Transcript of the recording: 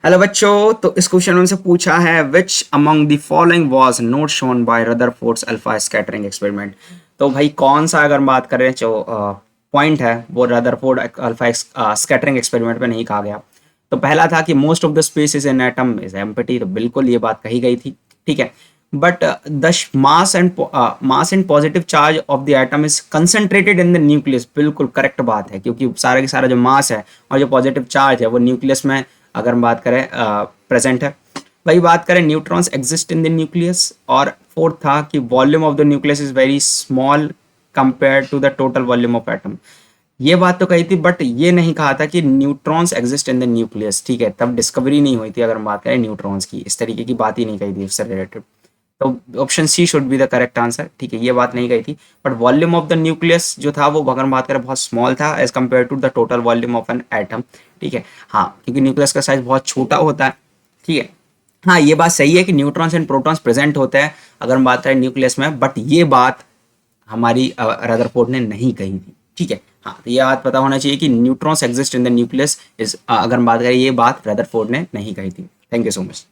Hello बच्चों, तो इस क्वेश्चन में से पूछा है which among the following was not shown by Rutherford's alpha scattering experiment. तो भाई कौन सा अगर बात करें जो पॉइंट है वो रदरफोर्ड अल्फा स्कैटरिंग एक्सपेरिमेंट में नहीं कहा गया। तो पहला था कि most of the space is an atom is empty, तो बिल्कुल ये बात कही गई थी। ठीक है, but the mass and positive charge of the atom is concentrated in the nucleus, बिल्कुल करेक्ट बात है, क्योंकि सारा का सारा जो मास है और जो पॉजिटिव चार्ज है वो न्यूक्लियस में अगर हम बात करें प्रेजेंट है। वही बात करें neutrons exist in the nucleus, और फोर्थ था कि volume of the nucleus is very small compare to the total volume of atom. ये बात तो कही थी, बट ये नहीं कहा था कि neutrons exist in the nucleus. ठीक है, तब डिस्कवरी नहीं हुई थी अगर हम बात करें न्यूट्रॉन्स की, इस तरीके की बात ही नहीं कही थी उससे रिलेटेड। तो option C should be the correct answer. ठीक है, ये बात नहीं गई थी, but volume of the nucleus जो था वो अगर हम बात करें बहुत स्मॉल था as compare to the total volume of an atom. ठीक है, हाँ, क्योंकि न्यूक्लियस का साइज बहुत छोटा होता है। ठीक है, हाँ, ये बात सही है कि न्यूट्रॉन्स एंड प्रोटॉन्स प्रेजेंट होते हैं अगर हम बात करें न्यूक्लियस में, बट ये बात हमारी रदरफोर्ड ने नहीं कही थी। ठीक है, हाँ, तो ये बात पता होना चाहिए कि neutrons exist in the nucleus is, अगर हम बात करें, ये बात रदरफोर्ड ने नहीं कही थी। Thank you so much.